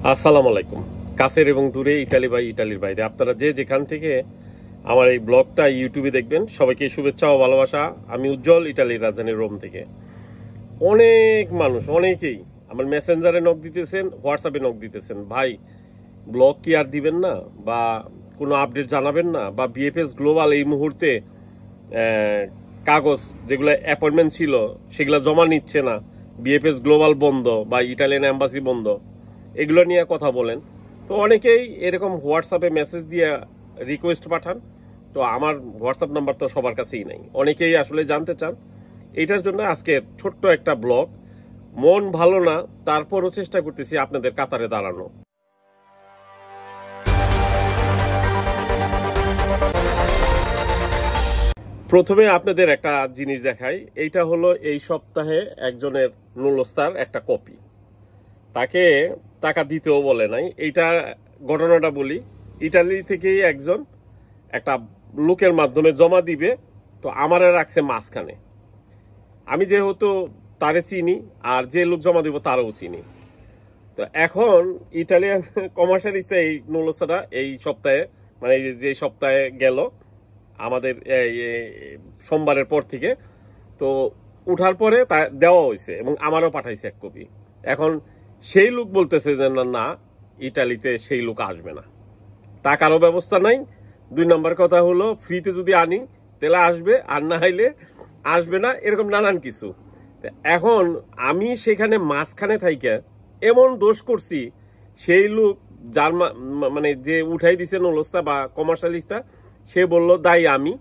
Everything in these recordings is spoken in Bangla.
আসসালামু আলাইকুম। কাছের এবং দূরে, ইতালি বা ইতালির বাইরে আপনারা যে যেখান থেকে আমার এই ব্লগটা ইউটিউবে দেখবেন, সবাইকে শুভেচ্ছা ও ভালোবাসা। আমি উজ্জ্বল, ইতালির রাজধানী রোম থেকে। অনেক মানুষ, অনেকেই আমার মেসেঞ্জারে নক দিতেছেন, হোয়াটসঅ্যাপে নক দিতেছেন, ভাই ব্লগ কি আর দিবেন না, বা কোনো আপডেট জানাবেন না, বা বিএফএস গ্লোবাল এই মুহূর্তে কাগজ যেগুলো অ্যাপয়েন্টমেন্ট ছিল সেগুলো জমা নিচ্ছে না, বিএফএস গ্লোবাল বন্ধ বা ইটালিয়ান এম্বাসি বন্ধ, এগুলো নিয়ে কথা বলেন। তো অনেকেই এরকম হোয়াটসঅ্যাপে মেসেজ দিয়ে রিকোয়েস্ট পাঠান। তো আমার হোয়াটসঅ্যাপ নাম্বার তো সবার কাছেই নাই, অনেকেই আসলে জানতে চান। এইটার জন্য আজকে ছোট্ট একটা ব্লগ। মন ভালো না, তারপরও চেষ্টা করতেছি আপনাদের কাতারে দাঁড়ানো। প্রথমে আপনাদের একটা জিনিস দেখাই। এইটা হলো এই সপ্তাহে একজনের নুলস্তার একটা কপি, তাকে টাকা দিতেও বলে নাই। এইটা ঘটনাটা বলি। ইটালি থেকেই একজন একটা লোকের মাধ্যমে জমা দিবে, তো আমারে রাখছে মাঝখানে। আমি যেহেতু তারে চিনি, আর যে লোক জমা দিব তারও চিনি। তো এখন ইটালিয়ান কমার্শিয়ালিস্ট এই নুলস্তাটা এই সপ্তাহে, মানে যে সপ্তাহে গেল আমাদের সোমবারের পর থেকে, তো উঠার পরে তা দেওয়া হয়েছে এবং আমারও পাঠাইছে এক কপি। এখন সেই লোক বলতেছে যে না, ইটালিতে সেই লোক আসবে না, টাকারও ব্যবস্থা নাই। দুই নম্বর কথা হলো, ফ্রিতে যদি আনি তাহলে আসবে, আর না হইলে আসবে না, এরকম নানান কিছু। এখন আমি সেখানে মাঝখানে থাইকা এমন দোষ করছি, সেই লোক যার মানে যে উঠাই দিছে নলস্তা বা কমার্শিয়ালিস্টটা, সে বললো দায়ী আমি,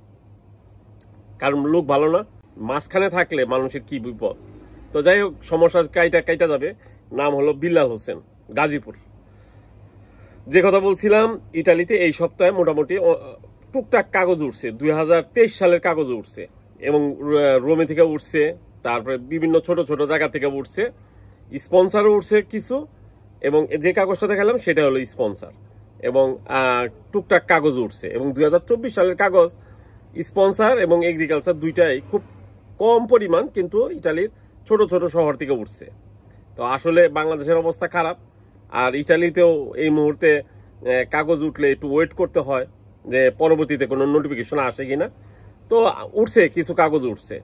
কারণ লোক ভালো না। মাঝখানে থাকলে মানুষের কি বিপদ। তো যাই হোক, সমস্যা কাইটা যাবে। নাম হলো বিল্লাল হোসেন, গাজীপুর। যে কথা বলছিলাম, ইটালিতে এই সপ্তাহে মোটামুটি টুকটাক কাগজ উঠছে, 2023 সালের কাগজ উঠছে, এবং রোমে থেকে উঠছে, তারপরে বিভিন্ন ছোট ছোট জায়গা থেকে উঠছে, স্পন্সারও উঠছে কিছু। এবং যে কাগজটা দেখালাম সেটা হলো স্পন্সার, এবং টুকটাক কাগজ উঠছে। এবং 2024 সালের কাগজ স্পন্সার এবং এগ্রিকালচার দুইটাই খুব কম পরিমাণ, কিন্তু ইটালির ছোট ছোট শহর থেকে উঠছে। তো আসলে বাংলাদেশের অবস্থা খারাপ, আর ইটালিতেও এই মুহূর্তে কাগজ উঠলে একটু ওয়েট করতে হয় যে পরবর্তীতে কোনো নোটিফিকেশন আসে কিনা। তো উঠছে, কিছু কাগজ উঠছে,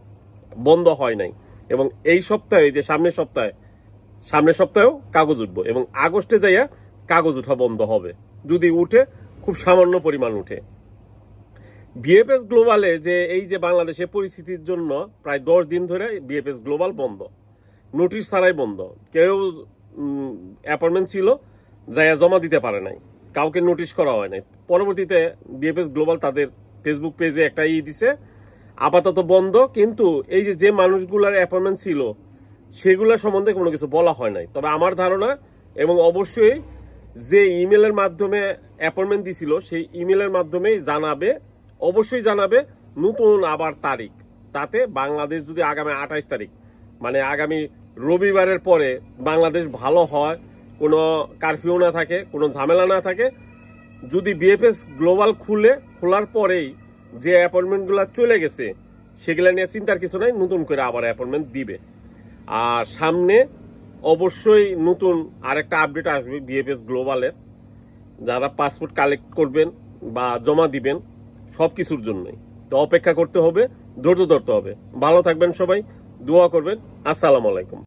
বন্ধ হয় নাই। এবং এই সপ্তাহে, যে সামনের সপ্তাহেও কাগজ উঠবো, এবং আগস্টে যাইয়া কাগজ উঠা বন্ধ হবে, যদি উঠে খুব সামান্য পরিমাণ উঠে। বিএফএস গ্লোবালে যে এই যে বাংলাদেশের পরিস্থিতির জন্য প্রায় 10 দিন ধরে বিএফএস গ্লোবাল বন্ধ, নোটিশ ছাড়াই বন্ধ। কেউ অ্যাপয়েন্টমেন্ট ছিল, যাইয়া জমা দিতে পারে নাই, কাউকে নোটিশ করা হয় নাই। পরবর্তীতে বিএফএস গ্লোবাল তাদের ফেসবুক পেজে একটা দিছে, আপাতত বন্ধ। কিন্তু এই যে মানুষগুলার অ্যাপয়েন্টমেন্ট ছিল সেগুলা সম্বন্ধে কোনো কিছু বলা হয় নাই। তবে আমার ধারণা, এবং অবশ্যই যে ইমেলের মাধ্যমে অ্যাপয়েন্টমেন্ট দিছিল সেই ইমেলের মাধ্যমেই জানাবে, অবশ্যই জানাবে নতুন আবার তারিখ। তাতে বাংলাদেশ যদি আগামী 28 তারিখ, মানে আগামী রবিবারের পরে বাংলাদেশ ভালো হয়, কোনো কারফিউ না থাকে, কোনো ঝামেলা না থাকে, যদি বিএফএস গ্লোবাল খোলার পরেই যে অ্যাপয়েন্টমেন্টগুলো চলে গেছে সেগুলা নিয়ে চিন্তার কিছু নাই, নতুন করে আবার অ্যাপয়েন্টমেন্ট দিবে। আর সামনে অবশ্যই নতুন আরেকটা আপডেট আসবে বিএফএস গ্লোবালের, যারা পাসপোর্ট কালেক্ট করবেন বা জমা দিবেন, সবকিছুর জন্যই। তো অপেক্ষা করতে হবে, ধৈর্য ধরতে হবে। ভালো থাকবেন সবাই, দোয়া করবেন। আসসালামু আলাইকুম।